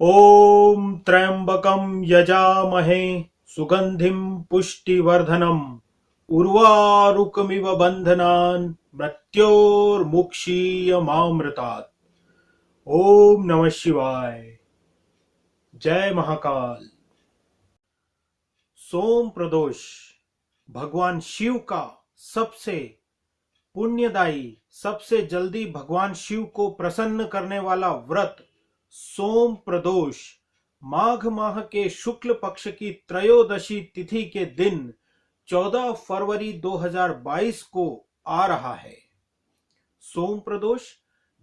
ओम त्र्यंबकं यजामहे सुगंधिं पुष्टिवर्धनम् उर्वारुकमिव बंधनान् मृत्योर्मुक्षीयमामृतात्। ओम नमः शिवाय। जय महाकाल। सोम प्रदोष भगवान शिव का सबसे पुण्यदायी, सबसे जल्दी भगवान शिव को प्रसन्न करने वाला व्रत सोम प्रदोष माघ माह के शुक्ल पक्ष की त्रयोदशी तिथि के दिन 14 फरवरी 2022 को आ रहा है। सोम प्रदोष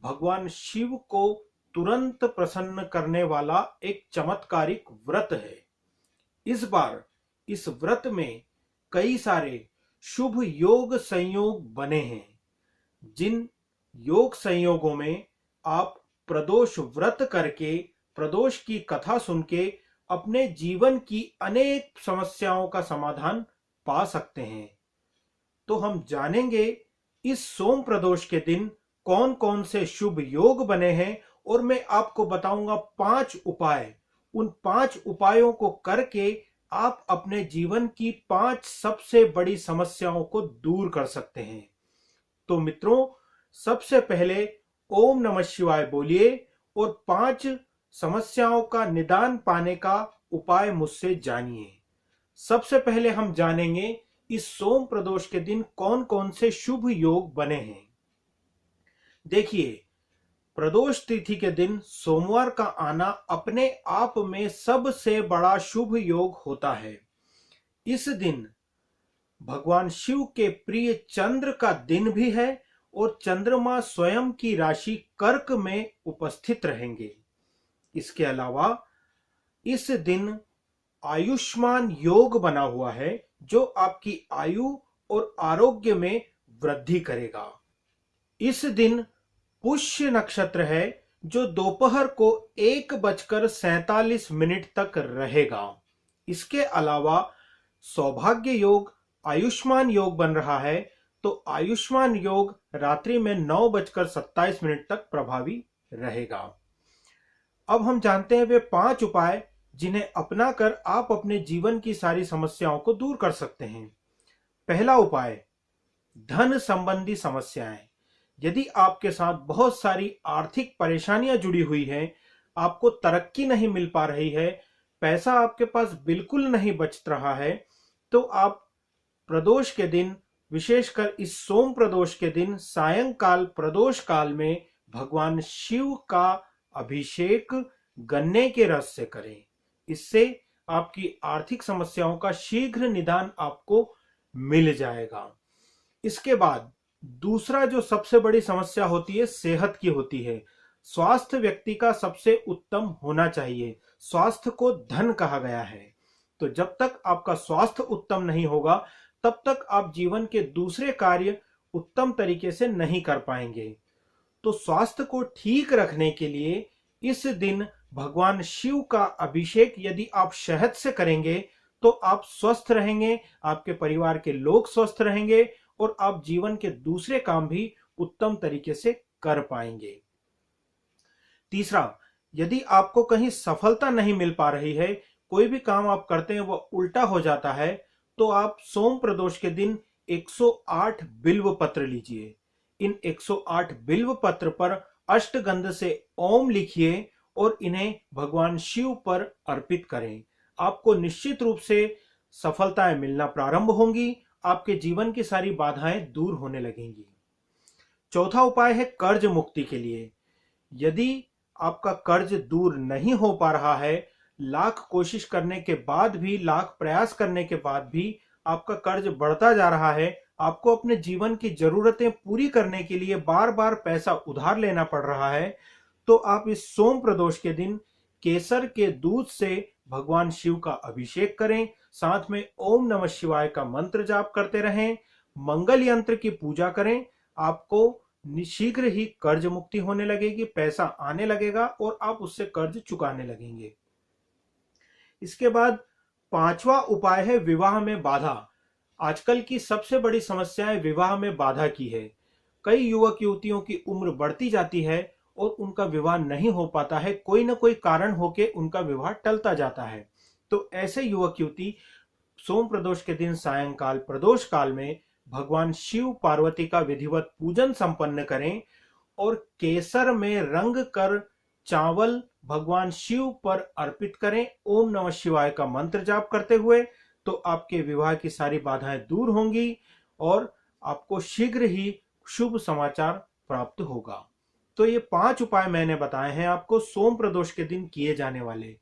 भगवान शिव को तुरंत प्रसन्न करने वाला एक चमत्कारिक व्रत है। इस बार इस व्रत में कई सारे शुभ योग संयोग बने हैं। जिन योग संयोगों में आप प्रदोष व्रत करके, प्रदोष की कथा सुन के अपने जीवन की अनेक समस्याओं का समाधान पा सकते हैं। तो हम जानेंगे इस सोम प्रदोष के दिन कौन कौन से शुभ योग बने हैं, और मैं आपको बताऊंगा 5 उपाय। उन 5 उपायों को करके आप अपने जीवन की 5 सबसे बड़ी समस्याओं को दूर कर सकते हैं। तो मित्रों, सबसे पहले ओम नमः शिवाय बोलिए और 5 समस्याओं का निदान पाने का उपाय मुझसे जानिए। सबसे पहले हम जानेंगे इस सोम प्रदोष के दिन कौन कौन से शुभ योग बने हैं। देखिए, प्रदोष तिथि के दिन सोमवार का आना अपने आप में सबसे बड़ा शुभ योग होता है। इस दिन भगवान शिव के प्रिय चंद्र का दिन भी है और चंद्रमा स्वयं की राशि कर्क में उपस्थित रहेंगे। इसके अलावा इस दिन आयुष्मान योग बना हुआ है, जो आपकी आयु और आरोग्य में वृद्धि करेगा। इस दिन पुष्य नक्षत्र है, जो दोपहर को 1:47 तक रहेगा। इसके अलावा सौभाग्य योग, आयुष्मान योग बन रहा है, तो आयुष्मान योग रात्रि में 9:27 तक प्रभावी रहेगा। अब हम जानते हैं वे 5 उपाय जिन्हें अपनाकर आप अपने जीवन की सारी समस्याओं को दूर कर सकते हैं। पहला उपाय, धन संबंधी समस्याएं। यदि आपके साथ बहुत सारी आर्थिक परेशानियां जुड़ी हुई हैं, आपको तरक्की नहीं मिल पा रही है, पैसा आपके पास बिल्कुल नहीं बच रहा है, तो आप प्रदोष के दिन, विशेषकर इस सोम प्रदोष के दिन सायंकाल प्रदोष काल में भगवान शिव का अभिषेक गन्ने के रस से करें। इससे आपकी आर्थिक समस्याओं का शीघ्र निदान आपको मिल जाएगा। इसके बाद दूसरा जो सबसे बड़ी समस्या होती है, सेहत की होती है। स्वास्थ्य व्यक्ति का सबसे उत्तम होना चाहिए। स्वास्थ्य को धन कहा गया है, तो जब तक आपका स्वास्थ्य उत्तम नहीं होगा, तब तक आप जीवन के दूसरे कार्य उत्तम तरीके से नहीं कर पाएंगे। तो स्वास्थ्य को ठीक रखने के लिए इस दिन भगवान शिव का अभिषेक यदि आप शहद से करेंगे, तो आप स्वस्थ रहेंगे, आपके परिवार के लोग स्वस्थ रहेंगे और आप जीवन के दूसरे काम भी उत्तम तरीके से कर पाएंगे। तीसरा, यदि आपको कहीं सफलता नहीं मिल पा रही है, कोई भी काम आप करते हैं वो उल्टा हो जाता है, तो आप सोम प्रदोष के दिन 108 बिल्व पत्र लीजिए। इन 108 बिल्व पत्र पर अष्टगंध से ओम लिखिए और इन्हें भगवान शिव पर अर्पित करें। आपको निश्चित रूप से सफलताएं मिलना प्रारंभ होंगी, आपके जीवन की सारी बाधाएं दूर होने लगेंगी। चौथा उपाय है कर्ज मुक्ति के लिए। यदि आपका कर्ज दूर नहीं हो पा रहा है, लाख कोशिश करने के बाद भी, लाख प्रयास करने के बाद भी आपका कर्ज बढ़ता जा रहा है, आपको अपने जीवन की जरूरतें पूरी करने के लिए बार बार पैसा उधार लेना पड़ रहा है, तो आप इस सोम प्रदोष के दिन केसर के दूध से भगवान शिव का अभिषेक करें, साथ में ओम नमः शिवाय का मंत्र जाप करते रहें, मंगल यंत्र की पूजा करें। आपको शीघ्र ही कर्ज मुक्ति होने लगेगी, पैसा आने लगेगा और आप उससे कर्ज चुकाने लगेंगे। इसके बाद 5वां उपाय है विवाह में बाधा। आजकल की सबसे बड़ी समस्या विवाह में बाधा की है। कई युवक युवतियों की उम्र बढ़ती जाती है और उनका विवाह नहीं हो पाता है, कोई ना कोई कारण होके उनका विवाह टलता जाता है। तो ऐसे युवक युवती सोम प्रदोष के दिन सायंकाल प्रदोष काल में भगवान शिव पार्वती का विधिवत पूजन संपन्न करें और केसर में रंग कर चावल भगवान शिव पर अर्पित करें ओम नमः शिवाय का मंत्र जाप करते हुए। तो आपके विवाह की सारी बाधाएं दूर होंगी और आपको शीघ्र ही शुभ समाचार प्राप्त होगा। तो ये 5 उपाय मैंने बताए हैं आपको सोम प्रदोष के दिन किए जाने वाले।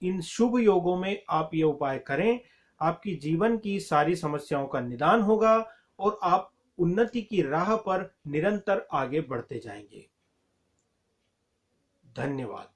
इन शुभ योगों में आप ये उपाय करें, आपकी जीवन की सारी समस्याओं का निदान होगा और आप उन्नति की राह पर निरंतर आगे बढ़ते जाएंगे। धन्यवाद।